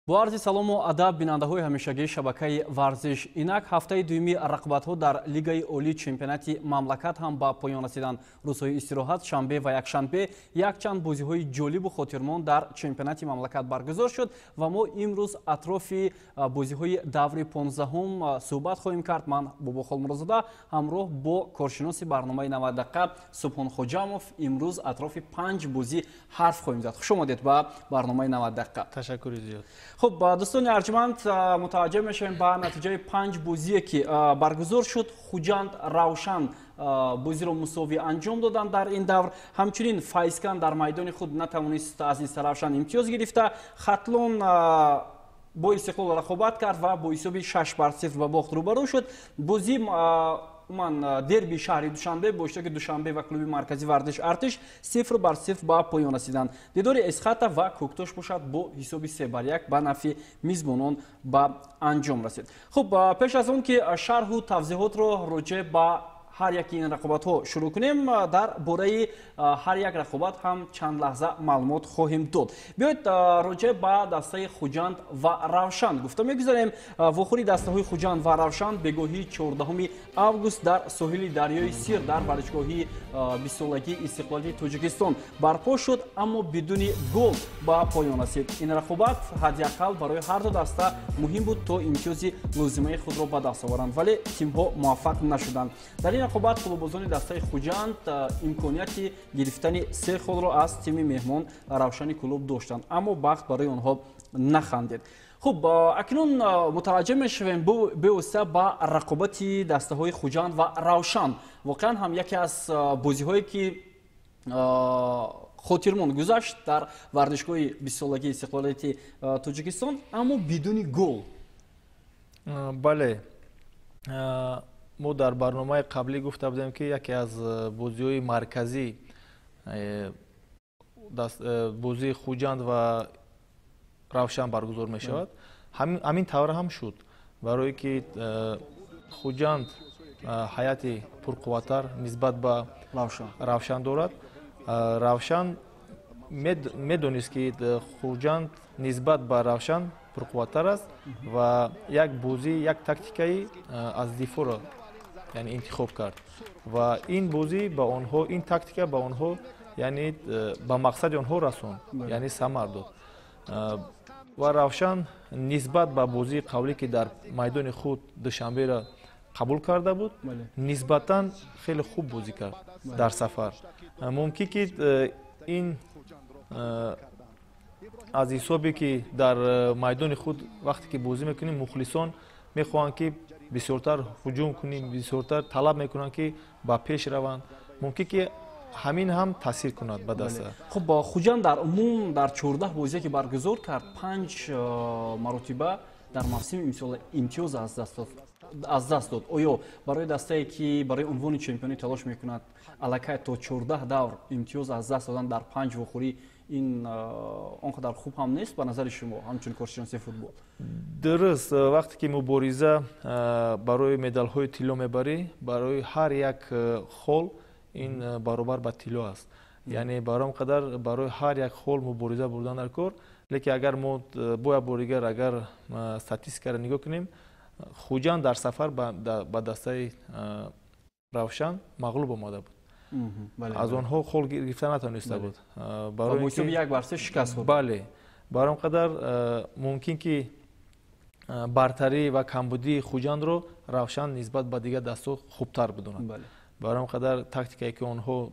با عرض سلام و ادب بیننده‌های همیشگی شبکه ورزش، اینک هفته دومی رقابت‌ها در لیگ اولی چمپیونات مملکت هم با پایان رسیدند. روزهای استراحت شنبه و یکشنبه یک چند بازی‌های جالب و خاطرمند در چمپیونات مملکت برگزار شد و ما امروز اطراف بازی‌های دور 15 صحبت خواهیم کرد. من باباخال مرزاده همراه با کارشناس برنامه 90 دقیقه سبحان خوجامov امروز اطراف 5 بازی حرف خواهیم زد. خوش آمدید به برنامه 90 دقیقه. تشکر زیاد. خب دوستان ارجمند، متوجه میشیم به نتیجه 5 بازی که برگزار شد. خوجند روشن بازی را مساوی انجام دادن در این دور. همچنین فایزکان در میدان خود نتوانست از این روشن امتیاز گرفته. خطلون با استقلال رقابت کرد و با حساب 6-0 به باخت روبرو شد. بازی من دربی شهری دوشنبه با اشتراک دوشنبه و کلوب مرکزی ورزش ارتش 0-0 به پایان رسیدند. دیدار اسخاتا و کوکتاش باشد با حساب 3-1 به نفع میزبانان به انجام رسید. خب پیش از اون که شرح و توضیحات را راجع به هر یک این رقابت ها شروع کنیم، در باره هر یک رقابت هم چند لحظه معلومات خواهیم داد. بیایید راجع به دسته خوجند و روشن گفتم میگذاریم. وخوری دسته های خوجند و روشن بگاهی 14 اوگوست در ساحل دریای سیر در ورزشگاه 20 سالگی استقلالی تاجیکستان برپا شد، اما بدون گل به پایان رسید. این رقابت حداقل برای هر دو دسته مهم بود تا امتیاز لازمه خود را به دست آورند، ولی تیم ها موفق نشدند. در این رقابت کلوبازان دسته خوجند امکانیت گرفتن 3 گل را از تیم مهمان روشن کلوب داشتند، اما بخت برای آنها نخندید. خب اکنون متوجه میشویم به رقابت دسته های خوجند و روشن. واقعا هم یکی از بازی هایی که خاطرمند گذشت در ورزشگاه 20 سالگی استقلالیت تاجیکستان، اما بدون گل. بله، ما در برنامه قبلی گفته بودیم که یکی از بازی‌های مرکزی بازی خوجند و روشن برگزار می شود. همین طور هم شد، برای که خوجند حیات پرقوتر نسبت به روشن دارد. روشن میدونست که خوجند نسبت به روشن پرقوتر است و یک بازی، یک تاکتیکی از دفاع را یعنی انتخاب کرد و این بازی با آنها، این تاکتیک با آنها یعنی به مقصد آنها رسوند، یعنی ثمر داد. و روشن نسبت به بازی قبلی که در میدان خود دوشنبه را قبول کرده بود نسبتاً خیلی خوب بازی کرد در سفر. ممکن که این از حسابی که در میدان خود وقتی که بازی میکنیم مخلصان میخواهند که بسیارتر هجوم کنیم، بسیارتر طلب میکنند که با پیش روند، ممکن که همین هم تاثیر کند به دست. خب با خوجند در عموم در 14 بازی که برگزار کرد 5 مرتبه در موسم امسال امتیاز از دست داد. آیا برای دسته‌ای که برای عنوان چمپیونی تلاش میکند الکی تا 14 دور امتیاز از دست دادن در 5 وخوری این آنقدر خوب هم نیست به نظر شما همچون کارشناس فوتبال؟ درست، وقتی که مبارزه برای مدال های طلا میبری، برای هر یک خول این برابر به طلا است. یعنی برام قدر برای هر یک خول مبارزه بردن در کار. لیکن اگر ما با بازیگر اگر استاتستیک را نگاه کنیم، خوجند در سفر با دسته روشن مغلوب آمده بود. از آنها خول گرفتن نتونسته بود. برای اینکه 1-3 شکست خورد. بله، برام قدر ممکن که برتری و کمبودی خوجند رو روشن نسبت به دیگر دستا خوبتر بدونند. برام قدر تاکتیکی که آنها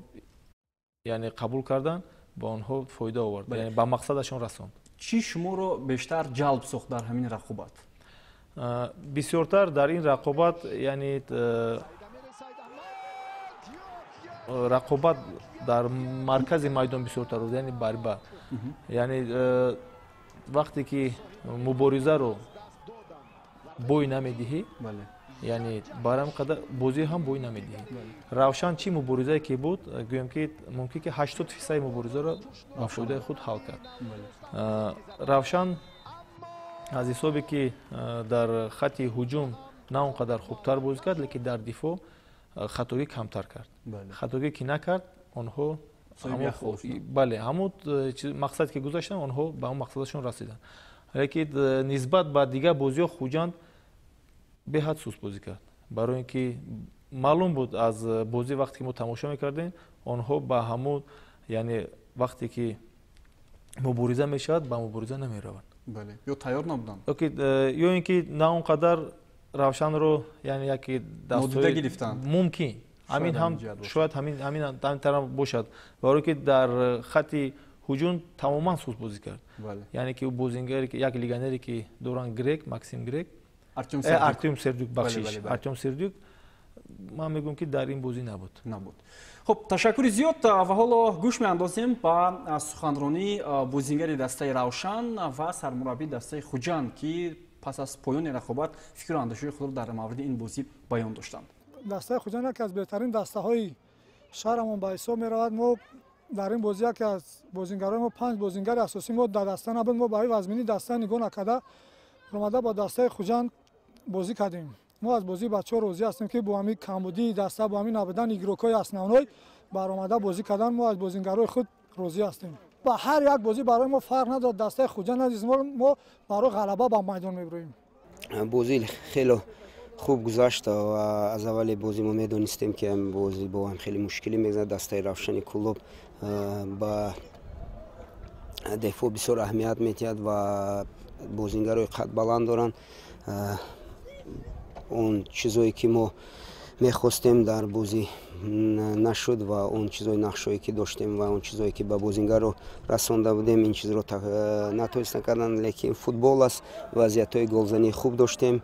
یعنی قبول کردن با آنها فایده آورد، یعنی به مقصدشون رسوند. چی شما رو بیشتر جلب ساخت در همین رقابت؟ بسیارتر در این رقابت یعنی رقابت در مرکز میدان بسیارتر بود، یعنی بربر. یعنی وقتی که مبارزه رو بوی نمیدهی، یعنی برام قدر بازی هم بوی نمیدهی. روشن چی مبارزه که بود، گویم که ممکن که 80% مبارزه رو با فایده خود حل کرد. روشن از حسابی که در خط هجوم نه اونقدر خوبتر بازی کرد، لیکن در دفاع خطاگی کمتر کرد. خطاگی که نکرد آنها بله همون مقصد که گذاشتن آنها به اون مقصدشون رسیدن. лекин нисбат ба дигар бозиҳо хуҷанд беҳад суст бозӣ кард, барои ин ки маълум буд аз бозӣ вақте ки мо тамошо мекардем онҳо ба ҳамон яъне вақте ки мубориза мешавад ба мубориза намераванд. бале ё тайёр набуданд ё ин ки на он қадар равшанро яъне яке нодида гирифтанд. мумкин ҳамин ҳам шояд ҳамин тарaf бошад, барое ки дар хати ҳуҷум тамоман суст бозӣ кард. яъне ки бозингаре ки як легионере ки доранд грек Максим Грек Артем Сердюк бахшиш Артем Сердюк ман мегӯям ки дар ин бозӣ набуд. хуб ташаккури зиёд ва ҳоло гӯш меандозем ба суханронии бозингари дастаи Равшан ва сармураббии дастаи Хуҷанд ки пас аз поёни рақобат фикру андешаи худро дар мавриди ин бозӣ баён доштанд. дастаи Хуҷанд яке аз беҳтарин дастаҳои шаҳрамон ба ҳисоб меравад. мо дар ин бозӣ яке аз бозингарои мо 5 бозингари асосӣ мо дар даста набуд. мо ба ин вазмини даста нигоҳ накарда омада ба дастаи Хуҷанд бозӣ кардем. мо аз бозии бачаҳо розӣ ҳастем ки бо ҳамин камбудии даста бо ҳамин набудани игрокҳои основной баромада бозӣ кардан мо аз бозингарои худ розӣ ҳастем. ба ҳар як бозӣ барои мо фарқ надорад. дастаи Хуҷанд азиз мо барои ғалаба ба майдон мебироем. бозӣ хело хуб гузашт ва аз аввали бозӣ мо медонистем ки бозӣ бо ҳам хеле мушкилӣ мегзарад. дастаи Равшани Кӯлоб ба дефо бисёр аҳамият метиҳад ва бозингарои қад баланд доранд. он чизое ки мо мехостем дар бозӣ нашуд ва он чизои нақшое ки доштем ва он чизое ки ба бозингаро расонда будем ин чизро натонистем кардан. лекин футбол аст, вазъиятҳои голзании хуб доштем,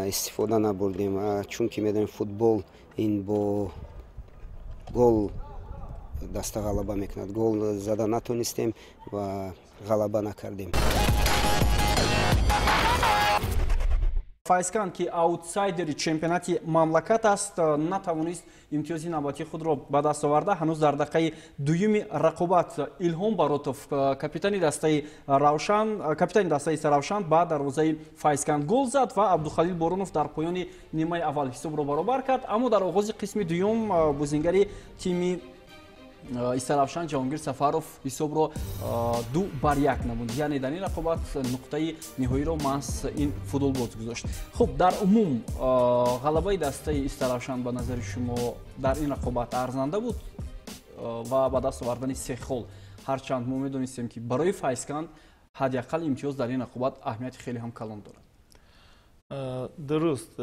истифода набурдем, чунки медонем футбол ин бо гол даста ғалаба мекунад. гол зада натонистем ва ғалаба накардем. Файскан ки аутсайдери чемпионати мамлакат аст натавонист имтиёзи навбатии худро ба даст оварда. ҳанӯз дар дақиқаи дуюми рақобат Илҳом Баротов капитани дастаи Равшан ба дарвозаи Файскан гол зад ва Абдухалил Боронов дар поёни нимаи аввал ҳисобро баробар кард. аммо дар оғози қисми дуюм бозингари тими Равшан Ҷаҳонгир Сафаров ҳисобро 2-1 намуд. яъне дар ин рақобат нуқтаи ниҳоиро маҳз ин футболбоз гузошт. хуб дар умум ғалабаи дастаи Равшан ба назари шумо дар ин рақобат арзанда буд ва ба даст овардани 3 хол, ҳарчанд мо медонистем ки барои Файскан ҳадяқал имтиёз дар ин рақобат аҳамияти хеле ҳам калон дорад. дуруст,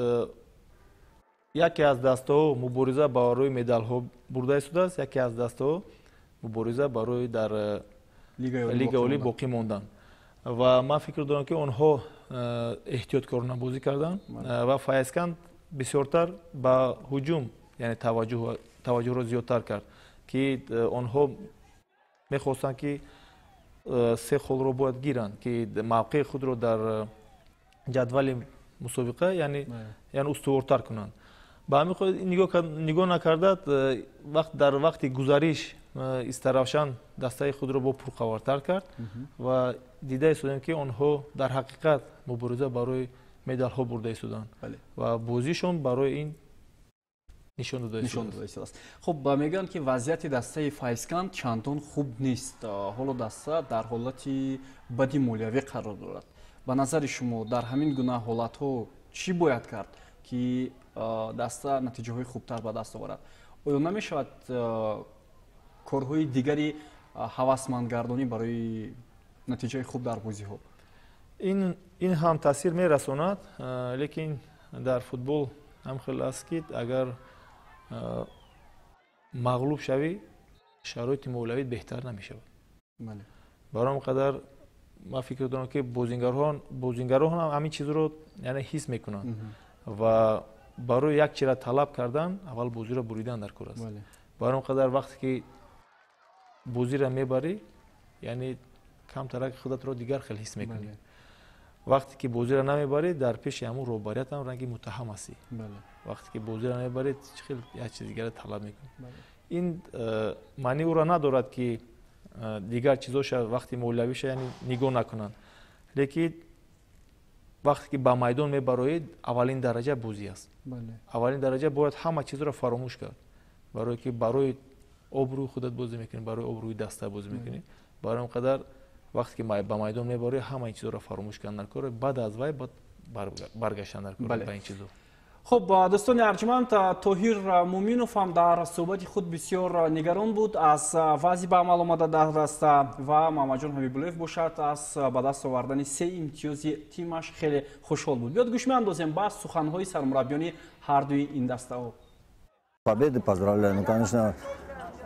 яке аз дастаҳо мубориза барои медалҳо бурда истодааст, яке аз дастаҳо мубориза барои дар лигаи олӣ боқӣ мондан ва ман фикр дорам ки онҳо эҳтиёткорона бозӣ карданд ва Файскан бисёртар ба ҳуҷум яъне таваҷҷӯҳро зиёдтар кард ки онҳо мехостанд ки 3 холро бояд гиранд ки мавқеи худро дар ҷадвали мусобиқа яъне устувортар кунанд. ба ҳамин ход нигоҳ накарда дар вақти гузариш Равшан дастаи худро бо пурқавартар кард ва дида истодем ки онҳо дар ҳақиқат мубориза барои медалҳо бурда истоданд ва бозишон барои ин нишон дода истодааст. хуб мегӯянд ки вазъияти дастаи Файскан чандон хуб нест. ҳоло даста дар ҳолати бади молиявӣ қарор дорад. ба назари шумо дар ҳамин гуна ҳолатҳо чӣ бояд кард ки даста натиҷаҳои хубтар ба даст оварад? оё намешавад корҳои дигари ҳавасмандгардонӣ барои натиҷаи хуб дар бозиҳо? ин ҳам таъсир мерасонад, лекин дар футбол ҳам хел аст ки агар мағлуб шавӣ шароити молиявӣ беҳтар намешавад. барои ҳамин қадар ман фикр дорам ки бозингароҳон ҳамин чизро яъне ҳис мекунанд ва барои як чира талаб кардан аввал бозиро буридан дар кор аст. барои ҳамин қадар вақте ки бозиро мебарӣ яъне камтарак худатро дигар хел ҳис мекунӣ. вақте ки бозиро намебарӣ дар пеши ҳамун роҳбариятам ранги муттаҳам ҳастӣ. вақте ки бозиро намебарӣ хел як чизи дигаро талаб мекунӣ. ин маънии ӯро надорад ки дигар чизоша вақти молиявиша яъне нигоҳ накунанд, лекин вақте ки ба майдон мебароед аввалин дараҷа бозӣ аст. аввалин дараҷа бояд ҳама чизро фаромӯш кард, барое ки барои обрӯи худат бозӣ мекунӣ, барои обрӯи даста бозӣ мекунӣ. барои ин қадар вақте ки ба майдон меборӣ ҳамаи чизоро фаромӯш кардан кор баъд аз вай баргашдан кор ба ин чизо. خب دوستان ارجمند، طاهر مومینов هم در صحبت خود بسیار نگران بود از وضع به عمل آمده در دسته و محمد جان حبیب‌الله باشد از به دست آوردن 3 امتیازی تیمش خیلی خوشحال بود. بیاد گوش می‌اندازیم با سخن‌های سرمربیان هر دوی این دسته ها. Победы поздравляю. Ну, конечно,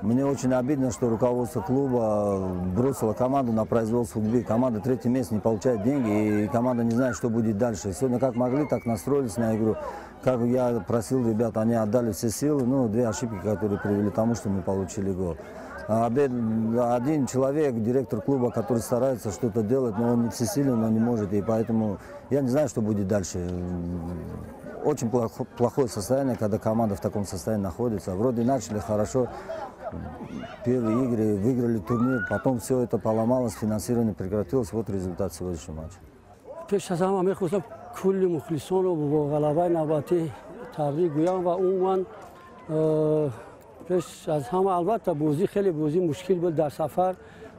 мне очень обидно, что руководство клуба бросило команду на произвол судьбы. Команда 3-е место, не получает деньги, и команда не знает, что будет дальше. Сегодня как могли, так настроились на игру. Как я просил ребят, они отдали все силы. Ну, 2 ошибки, которые привели к тому, что мы получили гол. Один человек, директор клуба, который старается что-то делать, но он не всесилен, но не может. И поэтому я не знаю, что будет дальше. Очень плохое состояние, когда команда в таком состоянии находится. Вроде начали хорошо, первые игры, выиграли турнир, потом все это поломалось, финансирование прекратилось. Вот результат сегодняшнего матча. پیش از همه می‌خواستم کل مخلصان رو با غلبه نوبتی تبریک گویم و عموما پیش از همه البته بازی خیلی بازی مشکل بود در سفر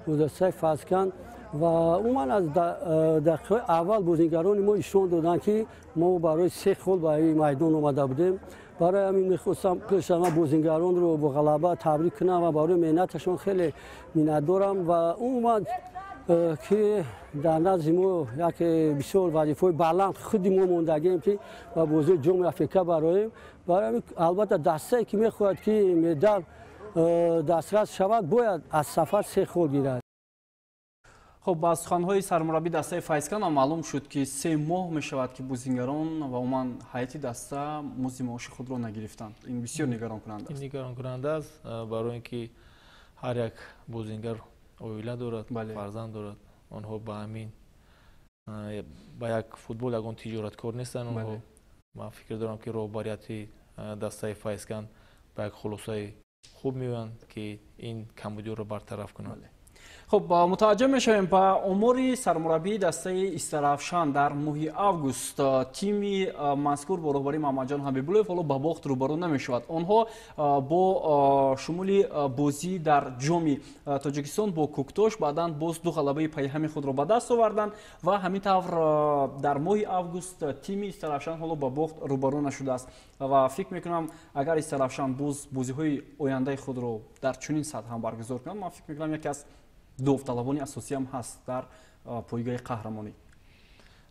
گذشته فاسکان و عموما از دقیقه اول بازیگران ما ایشون دادن که ما برای 3 گل به این میدان اومده بودیم. برای همین می‌خواستم پیش از همه بازیگران رو با غلبه تبریک کنم و برای مهنتشون خیلی می‌ندارم و عموما که در نزد ما یک بسیار وظیفه بلند خود ما موندگیم که و بازی جام افریقا برای البته دسته که میخواهد که مدال دسترس شود باید از سفر 3 گل گیرد. خب با سخن‌های سرمربی دسته فایزکان هم معلوم شد که 3 ماه میشود که بازیگران و عموما هیئت دسته مزد معاش خود را نگرفتند. این بسیار نگران کننده است. این نگران کننده است برای اینکه هر یک بازیگر اویله دارد، فرزند دارد. آنها با همین با یک فوتبال یگان تجارتکار نیستند. آنها من فکر دارم که رهبریت دسته فایزکان با یک خلاصه خوب می‌آیند که این کمبودی را برطرف کنند. خب متوجه میشویم با امور سرمربی دسته استرافشان در ماه اوگوست تیم مذکور با رهبری محمد جان حبیب‌الله حالا با باخت روبرو نمیشود. آنها با شمول بازی در جام تاجیکستان با کوکتوش بعداً باز 2 غلبه پیهمی خود را به دست آوردند و همینطور در ماه اوگوست تیم استرافشان حالا با باخت روبرو نشده است و فکر میکنم اگر استرافشان بازی‌های آینده خود را در چنین سطح هم برگزار کنند من فکر میکنم یکی از داوطلبانی اساسی هم هست در پایگاه قهرمانی.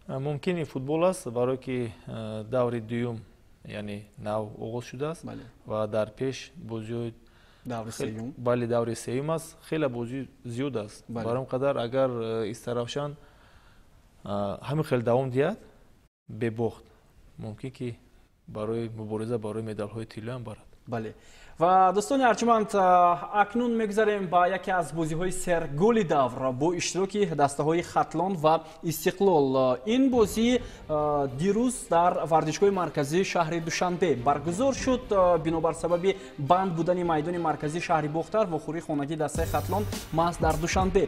ممکن این فوتبال است برای که دور دوم یعنی نو آغاز شده است و در پیش بازی دور سوم دور سوم است. خیلی بازی زیاد است. برای اون قدر اگر استرافشان همین خیلی دوام دهد به باخت ممکن که برای مبارزه برای مدال های طلا هم برد. بله و دوستان ارجمند اکنون میگذاریم با یکی از بازی‌های سرگل دور با اشتراک دسته‌های ختلان و استقلال. این بازی دیروز در ورزشگاه مرکزی شهر دوشنبه برگزار شد. بنابر سبب بند بودن میدان مرکزی شهر باختر و خوری خانگی دسته ختلان محض در دوشنبه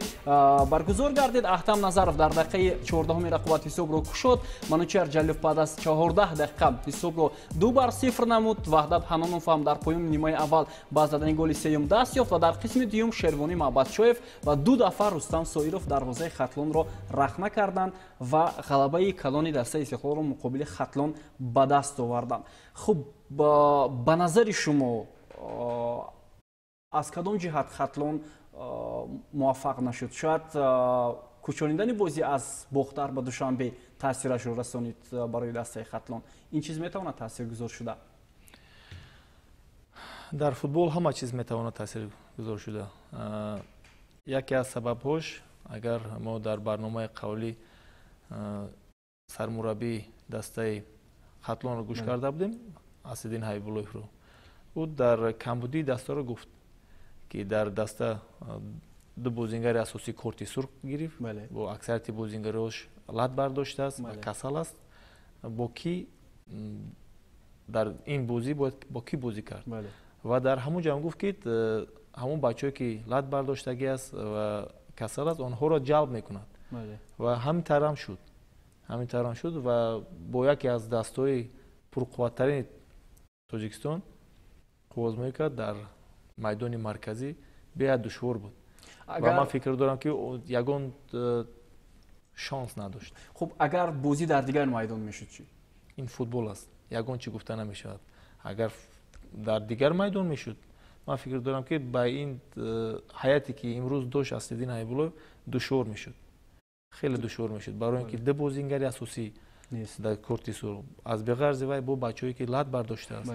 برگزار گردید. احتم نظرов در دقیقه 14 رقابت حساب را کشید. منوچهر جلیف بعد از 14 دقیقه حساب را 2-0 نمود. وحدت حنانوف هم در پایان نیمه اول با زدن گل سوم دست یافت و در قسم دوم شروانی محبتشویف و 2 دفعه رستم سایروف دروازه ختلان را رخنه کردند و غلبه کلان دسته استقلال را مقابل ختلان به دست آوردند. خب به نظر شما از کدام جهت ختلان موفق نشد؟ شاید کوچانیدن بازی از باختر به دوشنبه تاثیرش را رسانید برای دسته ختلان. این چیز میتواند تاثیرگذار شده؟ در فوتبال همه چیز میتواند تاثیرگذار شده. یکی از سبب‌هاش اگر ما در برنامه قولی سرمربی دسته ختلان رو گوش کرده بودیم اسدین حبیب‌الله رو او در کمبودی دسته رو گفت که در دسته 2 بازیگر اساسی کارت سرخ گرفت با اکثریت بازیگراش لت برداشته است و کسل است. با کی در این بازی با کی بازی کرد و در همون جمع گفت که همون بچه‌ای که لت برداشتگی است و کسل است آنها را جلب میکند و همین طرح شد و با یکی از دستای پرقوت‌ترین تاجیکستان آغاز میکرد در میدان مرکزی بسیار دشوار بود. ва ман фикр дорам ки ягон шонс надошт. خب اگر بازی در دیگر میدان میشد چی؟ ин футбол аст, ягон чӣ гуфта намешавад. агар дар дигар майдон мешуд, ман фикр дорам ки ба ин ҳаяте ки имрӯз дошт Аслиддин Ҳабибуллоев душвор мешуд, хеле душвор мешуд, барои ин ки ду бозингари асосӣ дар корти суруғ аз беғарзи вай бо бачаҳое ки лат бардоштааст,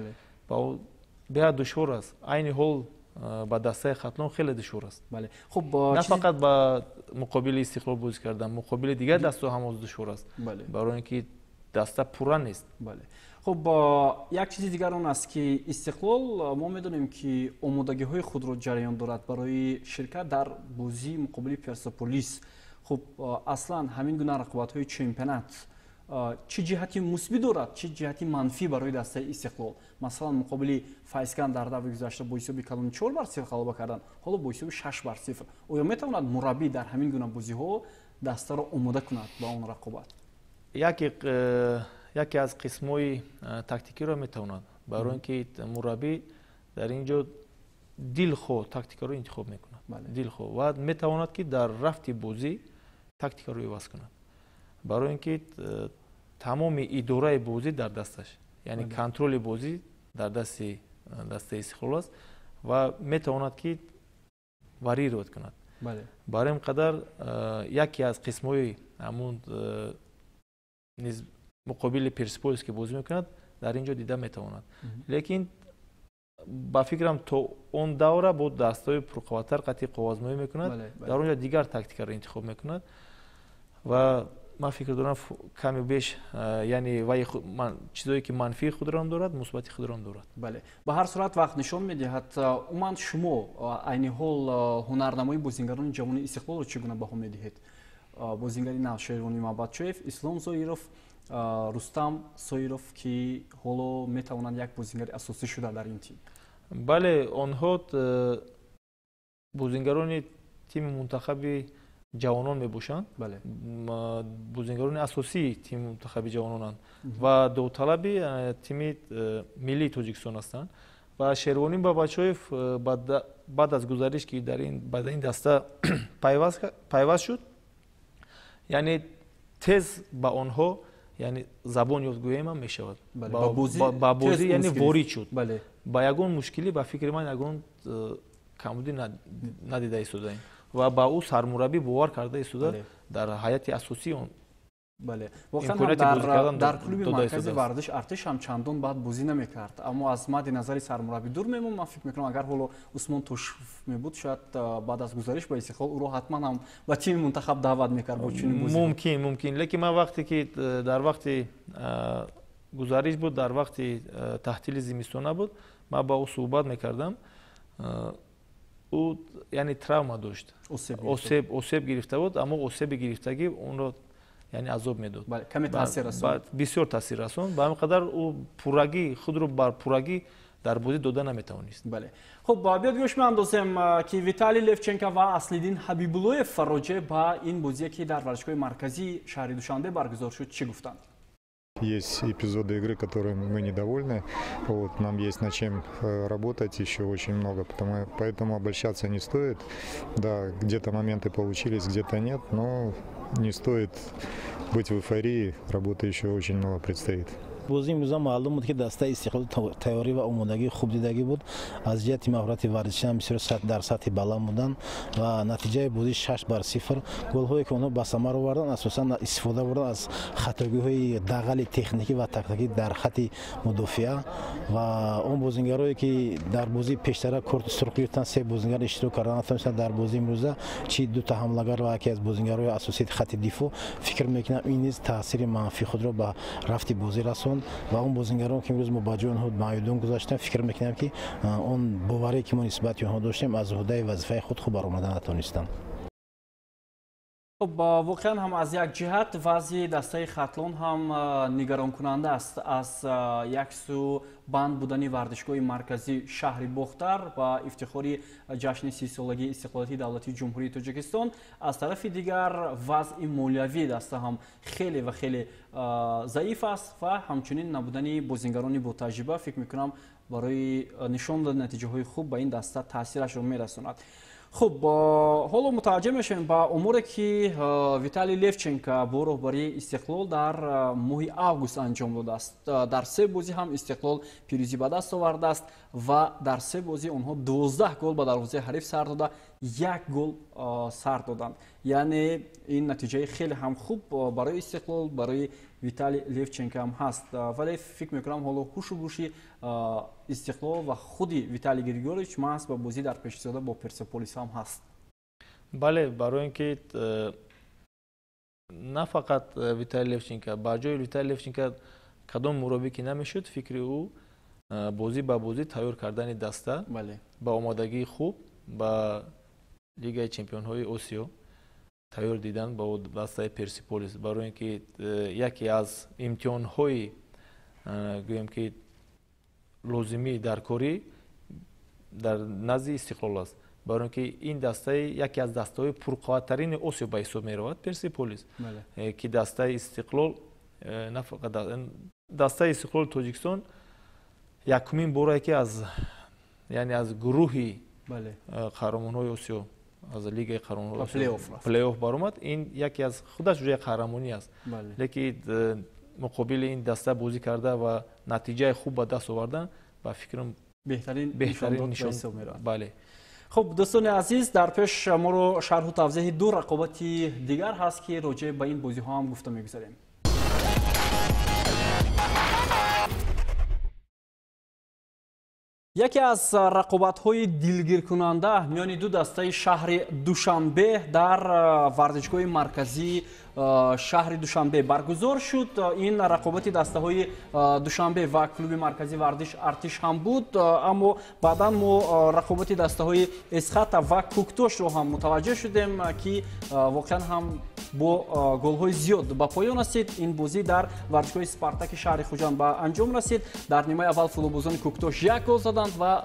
беҳад душвор аст. айни ҳол ба дастаи Хатлон хеле душвор аст. На фақат ба муқобили Истиқлол бозӣ кардан, муқобили дигар дастаҳо ҳам душвор аст, барои ин ки даста пурра нест. خب یک چیز دیگر اون است که استقلال ما میدونیم که آمادگی های خود رو جریان دارد برای شرکت در بازی مقابل پرسپولیس. خب اصلا همین گونه رقابت های چمپیونات چه جهتی مثبت دارد چه جهتی منفی برای دسته استقلال؟ مثلا مقابل فایزکن در دور گذشته با حساب کلان 4 بر 0 غلبه کردن، حالا با حساب 6 بر 0. آیا میتواند مربی در همین گونه بازی ها دسته را آماده کند با اون رقابت؟ яке аз қисмҳои тактикиро метавонад, барои ин ки мураббӣ дар ин ҷо дилхоҳ тактикаро интихоб мекунад, дилхоҳ ва метавонад ки дар рафти бозӣ тактикаро иваз кунад, барои ин ки тамоми идораи бозӣ дар дасташ, яъне контроли бозӣ дар дастаи Истиқлол аст ва метавонад ки варировать кунад. барои ин қадар яке аз қисмҳои ҳамун муқобили Персеполис ки бозӣ мекунад дар ин ҷо дида метавонад. лекин ба фикрам то он давра бо дастаҳои пурқувваттар қатъи қуввозмоӣ мекунад, дар он ҷо дигар тактикаро интихоб мекунад ва ман фикр дорам ками беш, яъне вай чизое ки манфии худро дорад, мусбати худро дорад. ба ҳар сурат вақт нишон медиҳад. умуман шумо айни ҳол ҳунарнамои бозингарони ҷавони Истиқлолро чӣ гуна баҳо медиҳед? бозингари нав Шервони Мабадшоев, Ислом Зоиров, Рустам Соиров ки ҳоло метавонанд як бозингари асосӣ шуда дар ин тим. бале, онҳо бозингарони тими мунтахаби ҷавонон мебошанд, бозингарони асосии тими мунтахаби ҷавононанд ва довталаби тими миллии Тоҷикистон ҳастанд ва Шервони Мабадшоев баъд аз гузариш ки дар ин даста пайваст шуд, яъне тез ба онҳо яъне забон ёдгӯем ҳам мешавад, ба бозӣ яъне ворид шуд. ба ягон мушкилӣ ба фикри ман ягон камбудӣ надида истодаем ва ба ӯ сармураббӣ бовар карда истода дар ҳайати асосии он дар клуби маркази варзиш артиш ҳам чандон баъд бозӣ намекард, аммо аз мадди назари сармураббӣ дур мемон. ман фикр мекунам агар ҳоло Усмон Тошев мебуд, шояд баъд аз гузариш ба Истиқлол ӯро ҳатман ҳам ба тими мунтахаб даъват мекард бо чунин бозӣ. мумкин, лекин ман вақте ки дар вақти гузариш буд, дар вақти таҳтили зимистона буд, ман ба ӯ суҳбат мекардам. ӯ яъне травма дошт, осеб гирифта буд, аммо осеби гирифтагӣ онро яъне азоб медод, бисёр таъсир расонд. ба ҳамин қадар ӯ пуррагӣ худро бар пуррагӣ дар бозӣ дода наметавонист. хуб, биёд гӯш меандозем ки Виталий Левченко ва Аслиддин Ҳабибуллоев раҷеъ ба ин бозие ки дар варзишгоҳи марказии шаҳри Душанбе баргузор шуд чӣ гуфтанд? Есть эпизоды игры, которыми мы недовольны. Нам есть над чем работать еще очень много, поэтому обольщаться не стоит. Да, где-то моменты получились, где-то нет, но не стоит быть в эйфории, работы еще очень много предстоит. бозии имрӯза маълум буд ки дастаи Истиқлол тайёрӣ ва омодагии хуб дидагӣ буд. аз ҷиҳати маҳорати варзишӣ ҳам бисёр дар сатҳи баланд буданд ва натиҷаи бозӣ 6 бар 0. голҳое ки онҳо ба самар оварданд асосан истифода бурданд аз хатогиҳои дағали техникӣ ва тактикӣ дар хатти мудофиа ва он бозингарое ки дар бозии пештара корти сурух гирифтанд, 3 бозингар иштирок кардан натонистанд дар бозии имрӯза, чи 2 ҳамлагар ва яке аз бозингарои асосии хатти дифоъ. фикр мекунам ин низ таъсири манфии худро ба рафти бозӣ расонд ва он бозингарон ки имрӯз мо ба ҷои онҳо маъюдон гузаштем, фикр мекунам ки он боварие ки мо нисбати онҳо доштем аз ӯҳдаи вазифаи худ хуб баромада натонистанд. воқеан ҳам аз як ҷиҳат вазъи дастаи Хатлон ҳам нигаронкунанда аст. аз як сӯ банд будани варзишгоҳи марказӣ шаҳри Бохтар ва ифтихори ҷашни 30-солагии истиқлолияти давлати ҷумҳурии Тоҷикистон, аз тарафи дигар вазъи молиявии даста ҳам хеле ва хеле заиф аст ва ҳамчунин набудани бозингарони ботаҷриба фикр мекунам барои нишон додани натиҷаҳои хуб ба ин даста таъсирашро мерасонад. خب حالا متوجه میشیم با اموری که ویتالی لیفچنکو با رهبری استقلال در ماه آگوست انجام داده است. در 3 بازی هم استقلال پیروزی به دست آورده است و در 3 بازی آنها 12 گل به دروازه حریف سر داده، 1 گل سر دادند. یعنی این نتیجه خیلی هم خوب برای استقلال، برای ویتالی لیفچنکو هم هست. ولی فکر میکنم حالا هوش و گوشی استقلال و خودی ویتالی گریگورویچ محض با بازی در پیش زده با پرسپولیس هم هست. بله، برای اینکه نه فقط ویتالی لیفچنکو، با جای ویتالی لیفچنکو کدام مربی که نمیشد، فکر او بازی با بازی تیار کردن دسته، بله، با آمادگی خوب با لیگ چمپیون های آسیا تیار دیدن با دسته پرسپولیس. برای اینکه یکی از امتحان های گویم که لازمی در کاری در نزد استقلال است، برای اینکه این دسته یکی از دسته های پرقوت‌ترین آسیا به حساب می رود، پرسپولیس. بله. که دسته استقلال نه فقط دسته استقلال تاجیکستان یکمین باره که از یعنی از گروهی بله قهرمان های آسیا از لیگ قهرمان های پلی آف برآمد. این یکی از خودش روی قهرمانی است. بله. لیکن مقابل این دسته بازی کرده و نتیجه خوب به دست آوردن و فکرم بهترین نشان می‌رود. بله. خب دوستان عزیز، در پیش ما رو شرح و توضیح 2 رقابت دیگر هست که راجع به این بازی ها هم گفته می‌گذاریم. یکی از رقابت‌های دلگیر کننده میان 2 دسته شهر دوشنبه در ورزشگاه مرکزی شهر دوشنبه برگزار شد. این رقابت دسته های دوشنبه و کلوب مرکزی ورزش ارتش هم بود، اما بعدا ما رقابت دسته های اسخط و کوکتوش رو هم متوجه شدیم که واقعا هم با گل های زیاد به پایان رسید. این بازی در ورزشگاه اسپارتاک شهر خوجند به انجام رسید. در نیمه اول فوتبالبازان کوکتوش 1 گل زدند و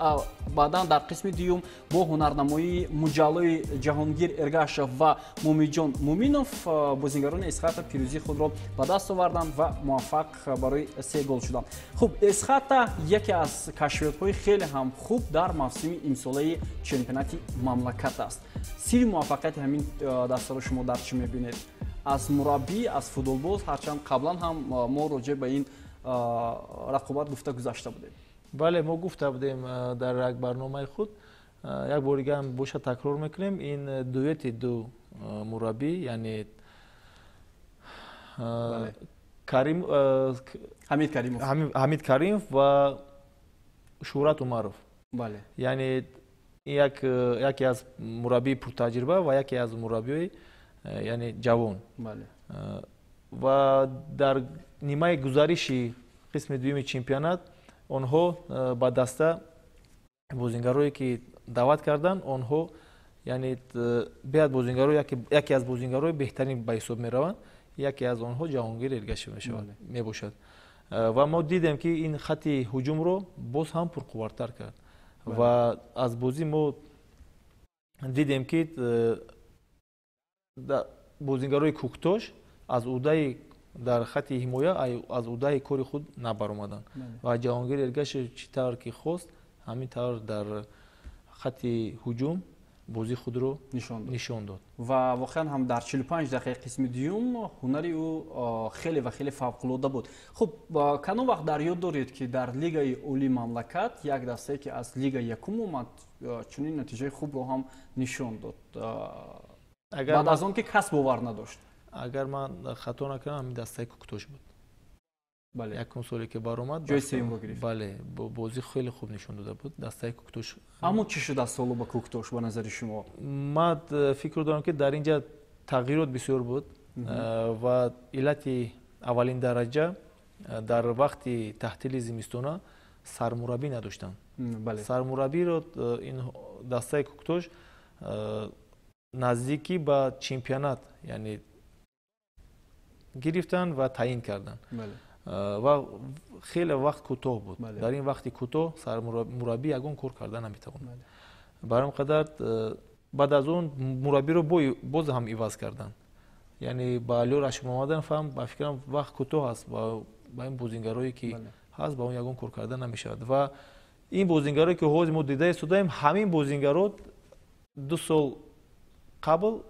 بعدا در قسم دوم با هنرنمایی مجلای جهانگیر ارگاشف و مومیجان مومینوف بازیگران اسخط پیروزی خود را به دست آوردند و موفق برای 3 گل شدند. خب اسخط یکی از کشفیات‌های خیلی هم خوب در موسم امساله چمپیونات مملکت است. سیر موفقیت همین دسته را شما در چی می‌بینید؟ از مربی، از فوتبالباز، هرچند قبلا هم ما راجع به این رقابت گفته گذاشته بودیم. بله، ما گفته بودیم در یک برنامه خود، یک بار دیگه هم باشه تکرار میکنیم، این دویت 2 مربی یعنی کریم حمید کریم و شهرت عمرов. بله. یعنی یکی از مربی پرتجربه و یکی از مربی یعنی جوان. بله. و در نیمه گزارشی قسم دوم چمپیونات آنها با دسته بازیگرایی که دعوت کردند، آنها یعنی بیاد بازیگرای یکی از بازیگرای بهترین به حساب میروند. یکی از آنها جهانگیر ارگاشف می باشد و ما دیدیم که این خط هجوم رو باز هم پرقوت‌تر کرد. و از بازی ما دیدیم که بازیگرای کوکتوش از عهده در خط حمایه از عهده کار خود نبرآمدند و جهانگیر ارگاشف چطور که خواست همین طور در خط هجوم بازی خود رو نشان داد و واقعا هم در 45 دقیقه قسم دوم هنری او خیلی و خیلی فوق‌العاده بود. خب کدام وقت در یاد دارید که در لیگ اولی مملکت یک دسته که از لیگ یکم اومد چنین نتیجه خوب رو هم نشان داد بعد از اون که کس باور نداشت؟ اگر من خطا نکنم همین دسته کوکتوش بود. بله. یکم سالی که برآمد جای سوم رو گرفت. بله، بازی خیلی خوب نشون داده بود دسته کوکتوش. اما چی شد از سالو با کوکتوش به نظر شما؟ من فکر دارم که در اینجا تغییرات بسیار بود و علت اولین درجه در وقتی تحصیل زمستانه سرمربی نداشتن. بله. سرمربی رو این دسته کوکتوش نزدیکی با چمپیونات یعنی گرفتن و تعیین کردن. بله. و خیلی وقت کوتاه بود. بله. در این وقتی کوتاه سرمربی یگان کار کردن نمیتونه. بله. برام قدر بعد از اون مربی رو باز هم عوض کردن. یعنی با علی رشید محمدان فهم با فکرم وقت کوتاه است با این بازیگرایی که بله. هست با اون یگان کار کردن نمیشود و این بازیگرایی که حاضر ما دیده استودیم همین بازیگرات 2 сол қабл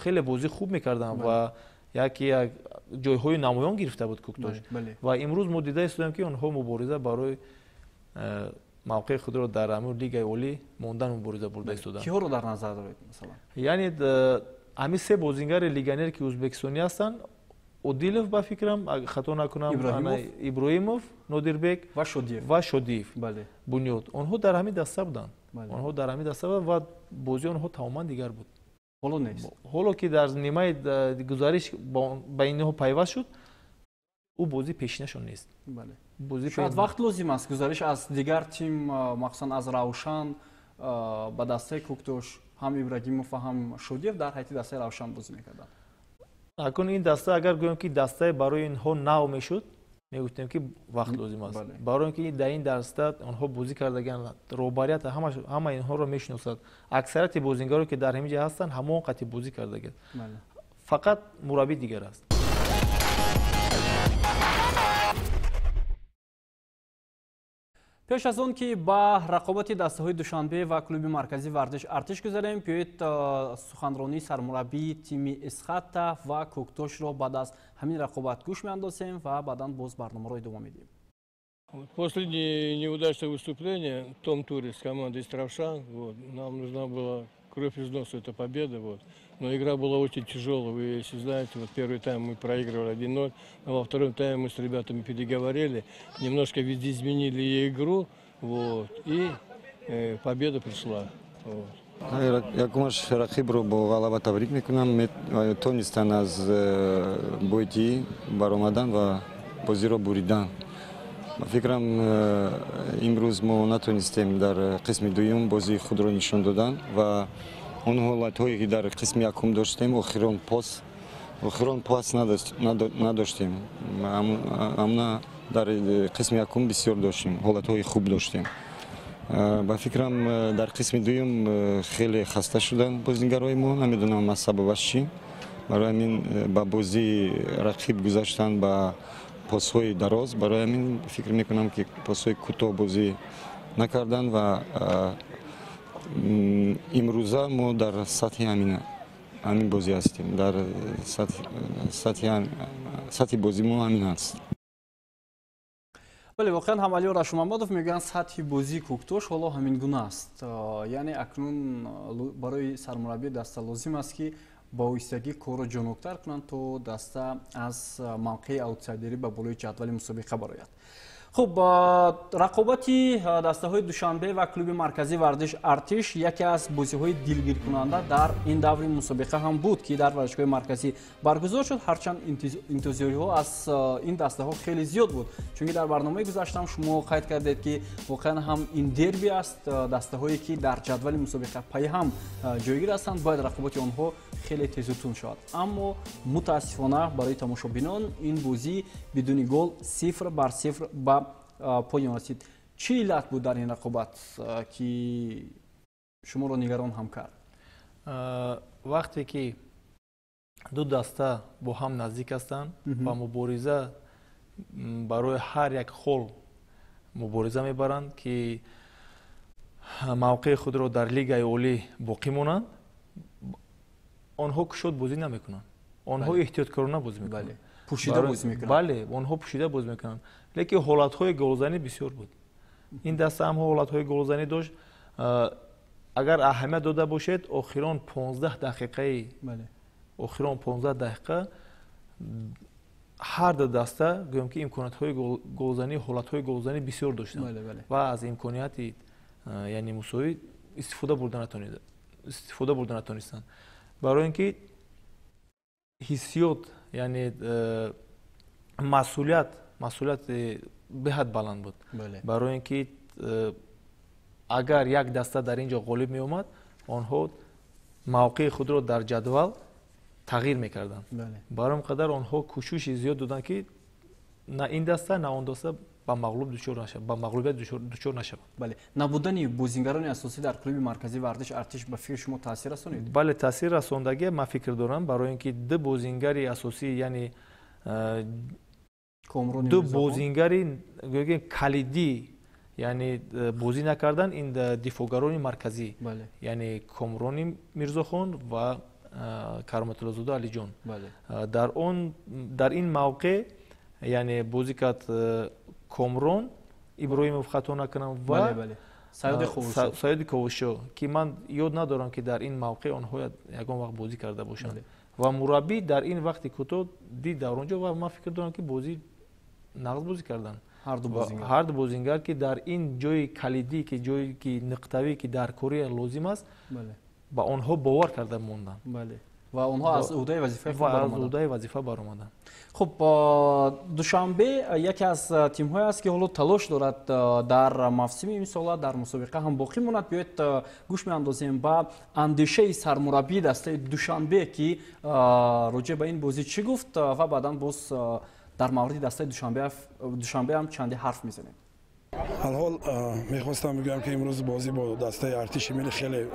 хеле бозӣ хуб мекарданд ва як ҷойҳои намоён гирифта буд Куктош ва имрӯз мо дида истодем ки онҳо мубориза барои мавқеи худро дар лигаи олӣ мондан мубориза бурда истоданд. киҳоро дар назар доред масалан? Яъне ҳамин се бозингари легионер ки ӯзбекистони ҳастанд, Одилов ба фикрам хато накунам, Иброимов, Нодирбек ва Шодиев Бунёд, онҳо дар ҳамин даста буданд. Онҳо дар ҳамин даста буданд ва бозии онҳо тамоман дигар буд. ҳоло нест. ҳоло ки дар нимаи гузариш ба инҳо пайваст шуд, ӯ бозии пешинашон нест. Шояд вақт лозим аст гузариш аз дигар тим, махсусан аз Равшан ба дастаи Куктош, ҳам Ибрагимов ва ҳам Шодиев дар ҳайати дастаи Равшан бозӣ мекарданд. Акун ин даста агар гӯем ки дастаи барои инҳо нав мешуд, мегуфтем ки вақт лозим аст. Барои ин ки дар ин даста онҳо бозӣ кардаган, роҳбарият ҳама инҳоро мешиносад. Аксарияти бозингаро ки дар ҳамин ҷо ҳастанд, ҳамон қати бозӣ кардаган. Фақат мураббӣ дигар аст. пеш аз он ки ба рақобати дастаҳои Душанбе ва клуби марказии варзиш Артиш гузарем, биёед суханронии сармураббии тими Исхата ва Куктошро баъд аз ҳамин рақобат гӯш меандозем ва баъдан боз барномаро идома медиҳем. Последнее неудачное выступление в том туре с командой Равшан, нам нужна была кровь из носа, это победа. Но игра была очень тяжелая. Вы, если знаете, первый тайм мы проигрывали 1-0, а во втором тайме мы с ребятами переговорили, немножко видоизменили игру, и победа пришла. Якумаш рақибро бо ғалаба табрик мекунам. Тонистан аз бойти баромадан ва бозиро буридан. фикрам имрӯз мо натонистем дар қисми дуюм бозии худро нишон додан ва он ҳолатҳое ки дар қисми якум доштем, охирон пас надоштем. Амна дар қисми якум бисёр доштем, ҳолатҳои хуб доштем. Ба фикрам дар қисми дуюм хеле хаста шуданд бозингарои мо, намедонам аз сабабаш чӣ. Барои ҳамин ба бозии рақиб гузаштан ба посҳои дароз, барои ҳамин фикр мекунам ки посҳои кӯтоҳ бозӣ накардан ва имрӯза мо дар сатҳи ҳамин бозӣ ҳастем. Дар сатҳи бозӣ мо ҳамин аст. бале воқеан ҳамалиё Рашумамадов мегӯянд сатҳи бозии Куктош ҳоло ҳамин гуна аст. Яъне акнун барои сармураббии даста лозим аст ки با ایستگی کارو جنوبتر کنند تا دسته از موقع اوتسایدری به بالای جدول مسابقه برآید. خب رقابتی دسته های دوشنبه و کلوب مرکزی ورزش ارتش یکی از بازی های دلگیر کننده در این دور مسابقه هم بود که در ورزشگاه مرکزی برگزار شد. هرچند انتظاری ها از این دسته ها خیلی زیاد بود، چون در برنامه گذشته شما قید کردید که واقعا هم این دربی است، دسته هایی که در جدول مسابقه پای هم جایگیر هستند، باید رقابت آنها خیلی تیز و تند شود. اما متاسفانه برای تماشابینان این بازی بدون گل 0-0 به پایان رسید. چی علت بود در این رقابت که شما را نگران هم کرد؟ وقتی که دو دسته با هم نزدیک هستند و مبارزه برای هر یک خول مبارزه میبرند که موقع خود را در لیگ عالی باقی مانند، آنها کشاد بازی نمیکنند، آنها احتیاطکارانه بازی میکنند، پوشیده بازی میکنند. بله، آنها پوشیده بازی میکنند، لیکن حالت‌های گلزنی بسیار بود. این دسته هم حالت‌های گلزنی داشت. اگر اهمیت داده باشید آخران 15 دقیقه آخران 15 دقیقه هر دو دسته گویم که امکانات‌های گلزنی، حالت‌های گلزنی بسیار داشتند و از امکانیت یعنی مساوی استفاده برده نتونستند. برای اینکه حسیات یعنی مسئولیت به حد بلند بود. برای اینکه اگر یک دسته در اینجا غالب می اومد، آنها موقع خود را در جدول تغییر میکردند. برای این قدر آنها کوشش زیاد دادند که نه این دسته نه آن دسته با مغلوبیت دچار نشود. بله، نبودن بازیگران اساسی در کلوب مرکزی ورزش ارتش به فکر شما تاثیر رسانید؟ بله، تاثیر رساندگی من فکر دارم، برای اینکه دو بازیگر اساسی یعنی دو بازیگر کلیدی یعنی بازی نکردن این دیفوگاران مرکزی یعنی کامرانی میرزاخان و کرامت الله زاده علی جان در این موقع یعنی بازی کرد کامران ابراهیمов خطا نکنم و سعید کوشو که من یاد ندارم که در این موقع آنها یگان وقت بازی کرده باشند و مربی در این وقت کوتاه دید در اونجا و من فکر دارم که بازی نقض بازی کردن هر دو بازیگر که در این جای کلیدی که جایی که نقطه‌ای که در کره لازم است با آنها باور کرده موندن و آنها از عهده وظیفه برآمدند. خب دوشنبه یکی از تیم‌های است که حالا تلاش دارد در موسم امسال در مسابقه هم باقی ماند. بیایید گوش می‌اندازیم با اندیشه سرمربی دسته دوشنبه که راجع به این بازی چی گفت و بعداً باز در مورد دسته دوشنبه هم چندی حرف می‌زنیم. الحال میخواستم بگم که امروز بازی با دسته ارتش ملی خیلی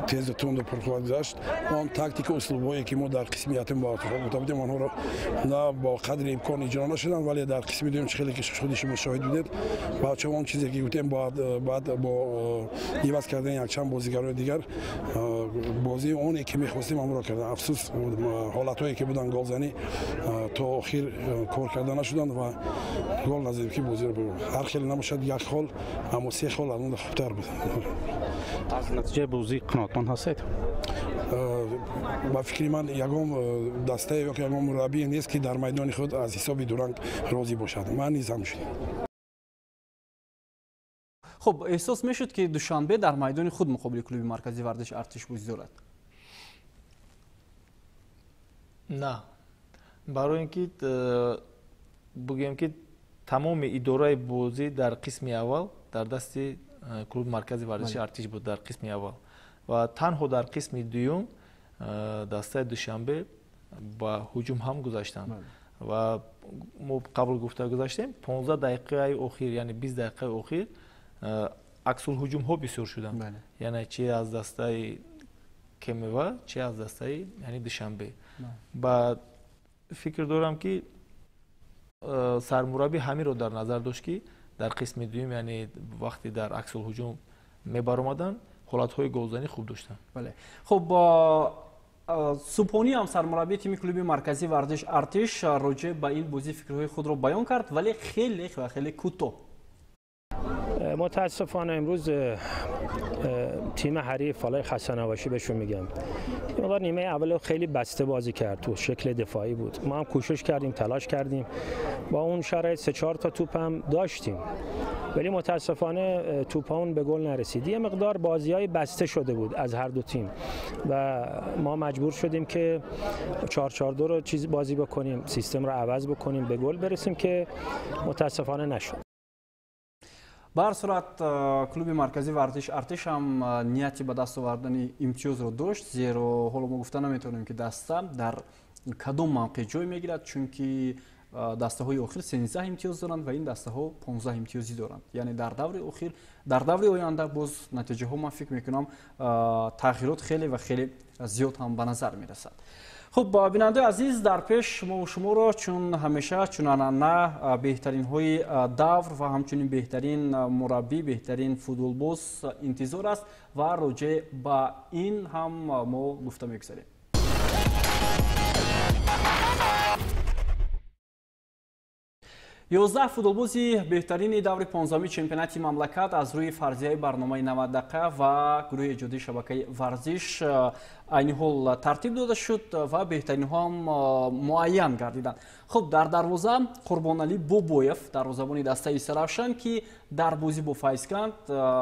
تیز و تند و پرقوت داشت. اون تاکتیک و اسلوبایی که ما در قسمیت با اتفاق بودیم آنها را نه با قدر امکان اجرا نشدن، ولی در قسم دوم خیلی که خود شما شاهد بودید با چون چیزی که گفتیم بعد با عوض کردن یک چند بازیگرای دیگر بازی اون که میخواستیم امر کردن. افسوس حالتایی که بودن گلزنی تا آخر کار کردن نشدن و گل نزدیم که بازی رو هر خیلی نباشد یک خال اما سه خال الان خوبتر بود. از نتیجه بازی قناعتمند هستید؟ با فکر من یگام دسته یا یگام مربی نیست که در میدان خود از حساب درنگ راضی باشد. من نیزم شد. خب احساس میشد که دوشنبه در میدان خود مقابل کلوب مرکزی ورزش ارتش بازی دارد؟ نه، برای اینکه بگیم که تمام اداره بازی در قسم اول در دست کلوب مرکزی ورزشی ارتش بود در قسم اول و تنها در قسم دوم دسته دوشنبه با هجوم هم گذاشتند و ما قبل گفته گذاشتیم 15 دقیقه اخیر یعنی 20 دقیقه اخیر عکس الهجوم ها بسیار شدن یعنی چه از دسته کمیوا چه از دسته یعنی دوشنبه. بعد فکر دارم که سرمربی همین رو در نظر داشت که در قسم دوم یعنی وقتی در عکس الهجوم میبرآمدن حالت‌های گلزنی خوب داشتن. بله. خب با سوپونی هم سرمربی تیم کلوب مرکزی ورزش ارتش راجع به این بازی فکرهای خود رو بیان کرد ولی خیلی کوتاه. متاسفانه امروز تیم حریف فالای خسته نباشی بهشون میگم این نیمه اول خیلی بسته بازی کرد تو شکل دفاعی بود. ما هم کوشش کردیم تلاش کردیم با اون شرایط 3-4 تا توپ هم داشتیم ولی متاسفانه توپمون به گل نرسید. یه مقدار بازی‌های بسته شده بود از هر دو تیم و ما مجبور شدیم که 4-4-2 رو بازی بکنیم، سیستم رو عوض بکنیم، به گل برسیم که متاسفانه نشد. به هر صورت کلوب مرکزی ورزش ارتش هم نیتی به دست آوردن امتیاز رو داشت، زیرا حالا ما گفته نمیتونیم که دسته در کدام موقع جای میگیرد چون که دسته های اخیر 13 امتیاز دارند و این دسته ها 15 امتیازی دارند. یعنی در دور آینده باز نتیجه ها من فکر میکنم تغییرات خیلی زیاد هم به نظر میرسد. خب بیننده عزیز در پیش ما و شما را چون همیشه چون بهترین های دور و همچنین بهترین مربی بهترین فوتبالباز انتظار است و راجع به این هم ما گفته میگذاریم. 11 فوتبالبازی بهترین دور 15 چمپیونات مملکت از روی فرضیه برنامه 90 دقیقه و گروه ایجادی شبکه ورزش این حال ترتیب داده شد و بهترین ها هم معین گردیدند. خب در دروازه قربانعلی بوبویف دروازه‌بان دسته سرافشان که در بازی با فایسکند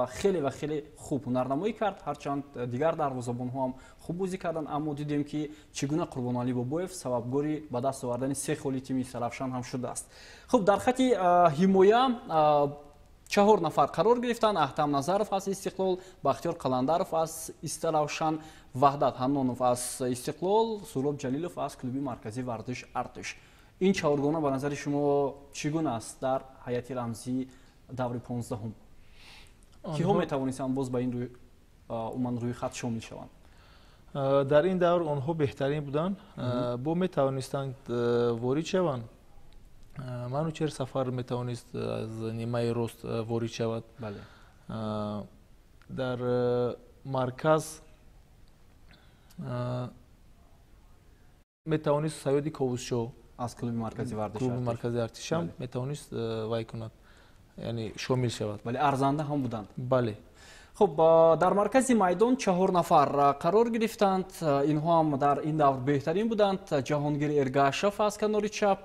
خیلی خوب هنرنمایی کرد، هرچند دیگر دروازه‌بان ها هم خوب بازی کردند اما دیدیم که چگونه قربانعلی بوبویف سببگاری به دست آوردن 3 گل تیم سرافشان هم شده است. خب در خط حمایه 4 نفر قرار گرفتند: احتم نظرов از استقلال، بختیار قلندرов از استرافشان، وحدت حنانов از استقلال، سهراب جلیلov از کلوب مرکزی ورزش ارتش. این 4 گانه به نظر شما چگونه است در هیئت رمزی دور 15 هم؟ کیها میتوانستند باز به این روی خط شامل شوند؟ در این دور آنها بهترین بودند، با میتوانستند وارد شوند. манучер сафар метавонист аз нимаи рост ворид шавад. дар марказ метавонист Саёди Ковусшо аз клуби маркази артишам метавонист вай кунад, яъне шомил шавад. Бале арзанда ҳам буданд. Бале. خب در مرکز میدان 4 نفر قرار گرفتند. اینها هم در این دور بهترین بودند. جهانگیر ارگاشف از کنار چپ،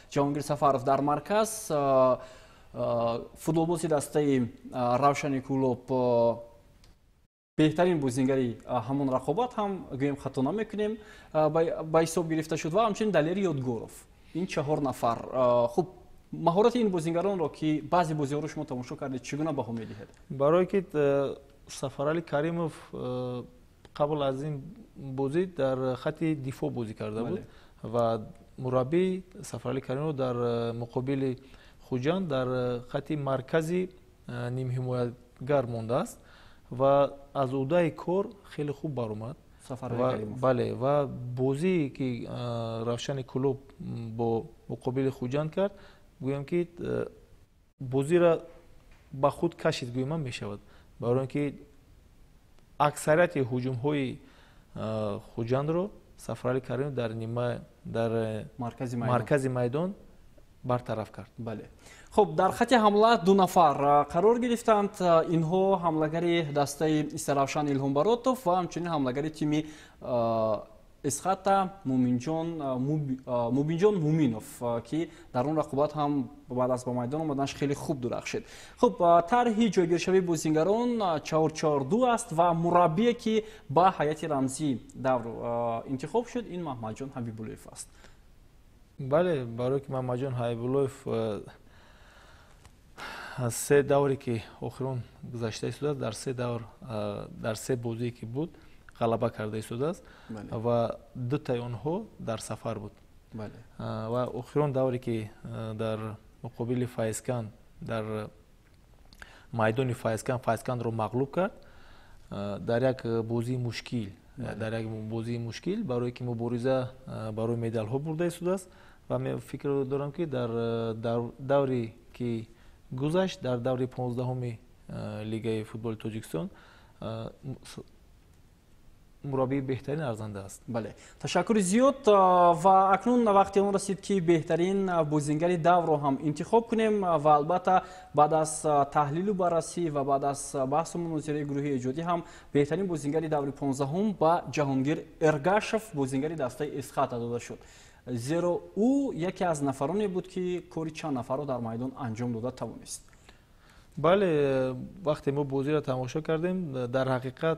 جهانگیر سفارов در مرکز، فوتبالبازی دسته روشن کلوب بهترین بازیگری همون رقابت هم گویم خطا نمیکنیم با حساب گرفته شد و همچنین دلیر یادگوروف. این 4 نفر خب مهارت این بازیگران را که بعضی بازی‌ها رو شما تماشا کردید چگونه بها می‌دهید؟ برای که سفرعلی کریموف قبل از این بازی در خط دفاع بازی کرده بود و مربی سفرعلی کریموف در مقابل خوجان در خط مرکزی نیم حمایتگر مانده است و از اودای کار خیلی خوب برآمد. بله و بازی که روشن کلوب با مقابل خوجان کرد گویم که بازی را با خود کشید گویم میشود، برای اینکه اکثریت هجوم های خوجان رو سفرعلی کریم در مرکز میدان برطرف کرد. بله. خب در خط حمله 2 نفر قرار گرفتند. اینها حملهگری دسته استراوشان ایلهام براتوف و همچنین حملهگری تیم اسخاتا موبینجان مومینوف که در اون رقابت هم بعد از با میدان اومدنش خیلی خوب درخشید. خب طرح جایگیرشوی بازیگران 4-4-2 است و مربی که با هیئت رمزی دور انتخاب شد این محمد جان حبیب‌اللهیف است. بله، برای که محمد جان حبیب‌اللهیف از 3 دوری که آخرون گذشته شده در 3 بازی که بود غلبه کرده شده است و 2 تای آنها در سفر بود. و آخرین دوری که در مقابل فایزکان در میدان فایزکان رو مغلوب کرد در یک بازی مشکل برای که مبارزه برای مدال ها برده شده است و من فکر دارم که در دوری که گذشت در دوری 15 لیگ فوتبال تاجیکستان مربی بهترین ارزنده است. بله، تشکر زیاد و اکنون وقتی اون رسید که بهترین بازیگر دور رو هم انتخاب کنیم و البته بعد از تحلیل و بررسی و بعد از بحث و مناظره گروهی ایجادی هم بهترین بازیگر دور 15 با جهانگیر ارگاشف بازیگر دسته اسخاتا داده شد. زیرا او یکی از نفرانی بود که کاری چند نفر رو در میدان انجام داده توانست. بله، وقتی ما بازی را تماشا کردیم در حقیقت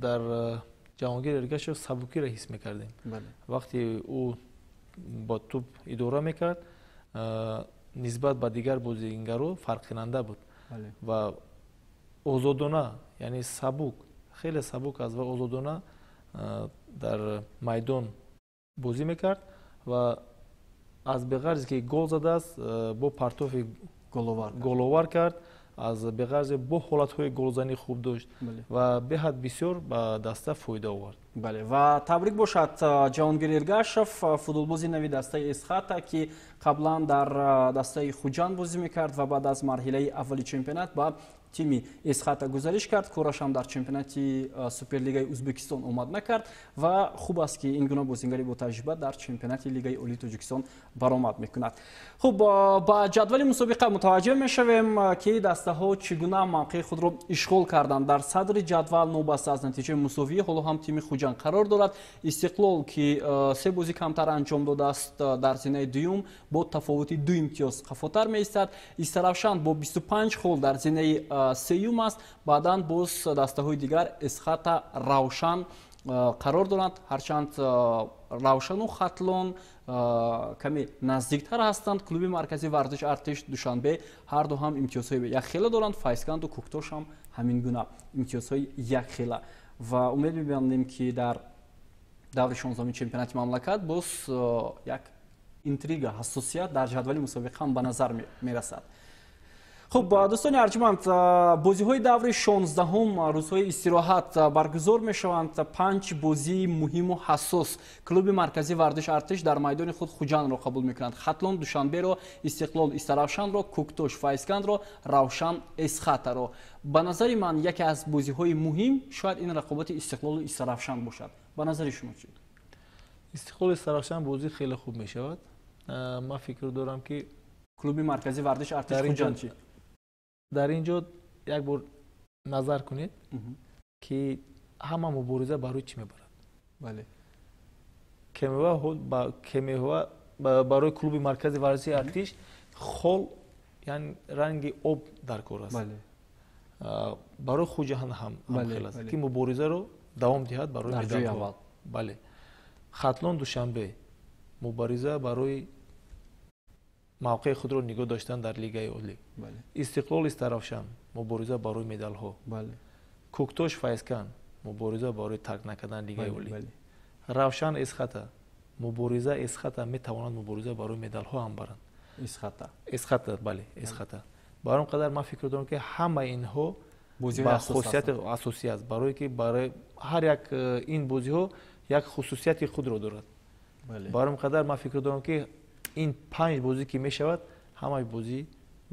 در جهانگیر ارگاشف سبکی را حس میکردیم. وقتی او با توپ اداره میکرد نسبت به دیگر بازیگران فرق کننده بود و آزادانه، یعنی سبک، خیلی سبک است و آزادانه در میدان بازی میکرد و از بغرض که گل زده است با پرتوف گل‌آور کرد، از بغرض با حالت‌های گلزنی خوب داشت و به حد بسیار به دسته فایده آورد. بله و تبریک باشد جهانگیر ارگاشف فوتبالبازی نوی دسته اسخاتا که قبلا در دسته خوجان بازی میکرد و بعد از مرحله اولی چمپیونات با تیم اسخاتا گزارش کرد. کارش هم در چمپیونات سوپرلیگ ازبکستان اومد نکرد و خوب است که این گونه بازیگری با تجربه در چمپیونات لیگ اولی تاجیکستان برآمد میکند. خب با جدول مسابقه متوجه میشویم که دسته ها چگونه موقع خود را اشغال کردند. در صدر جدول نوبسته از نتیجه مساوی حالا هم تیم خوجان قرار دارد. استقلال که 3 بازی کمتر انجام داده است در زینه دوم با تفاوت 2 امتیاز خفاتر میایستد. استراوشان با 25 گل در زینه سیوم است. بعداً باز دسته های دیگر اسخاتا، روشن قرار دارند، هرچند روشن و خطلان کمی نزدیکتر هستند. کلوب مرکزی ورزش ارتش دوشنبه هر دو هم امتیازهای یک خیله دارند. فایزکند و کوکتاش هم همین گونه امتیازهای یک خیله و امید می‌بندیم که در دور 16 چمپیونات مملکت باز یک اینتریگا، حساسیت در جدول مسابقه هم به نظر میرسد. خب دوستان ارجمند بازی‌های دور 16 روزهای استراحت برگزار می‌شوند. 5 بازی مهم و حساس کلوب مرکزی ورزش ارتش در میدان خود خوجند را قبول می‌کنند. خطلان دوشنبه را، استقلال استراوشان را، کوکتوش فایسکند را، روشن اسخط را. به نظر من یکی از بازی‌های مهم شاید این رقابت استقلال استراوشان باشد. به نظر شما چیه؟ استقلال استراوشان بازی خیلی خوب می‌شود. من فکر دارم که کلوب مرکزی ورزش ارتش خوجند چی؟ در اینجا یک بار نظر کنید که همه مبارزه برای چی میبرد. بله. کمیوه برای کلوب مرکزی ورزشی ارتش خال یعنی رنگ آب در کار است. بله. برای خوجند هم خیلی است که مبارزه رو دوام دهد برای مدال اول. بله. خطلان دوشنبه مبارزه برای موقع خود را نگاه داشتن در لیگ عالی. بله. استقلال استراوشان مبارزه برای مدال ها. بله. کوکتوش فایسکان مبارزه برای ترک نکردن لیگ عالی. بله. روشن اسخط مبارزه اسخط می توانند مبارزه برای مدال ها هم برند. اسخط بله اسخط. برام قدر من فکر دارم که همه اینها با خصوصیت اساسی است برای که برای هر یک این بازی ها یک خصوصیت خود را دارد. بله. برام قدر من فکر دارم که این 5 بازی که می شود همه بازی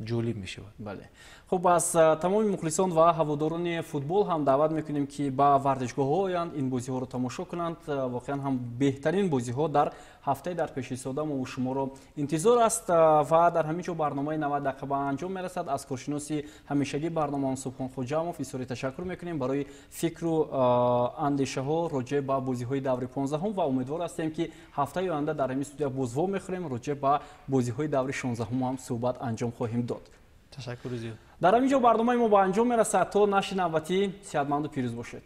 جالب می شود. بله. خب از تمام مخلصان و هواداران فوتبال هم دعوت میکنیم که با ورزشگاه ها آیند این بازی ها رو تماشا کنند. واقعا هم بهترین بازی ها در هفته در پیش ایستاده و شما رو انتظار است و در همین جا برنامه 90 دقیقه به انجام میرسد. از کارشناسی همیشگی برنامه سبحان خوجاموف ایسوری تشکر میکنیم برای فکر و اندیشه ها راجع به بازی های دور 15 و امیدوار هستیم که هفته آینده در همین استودیو بازوا میخوریم راجع به بازی های دور 16 هم صحبت انجام خواهیم داد. تشکر زیاد. در همین جا برنامه ما با انجام میرسد. تا نشر نوبتی صحتمند و پیروز باشید.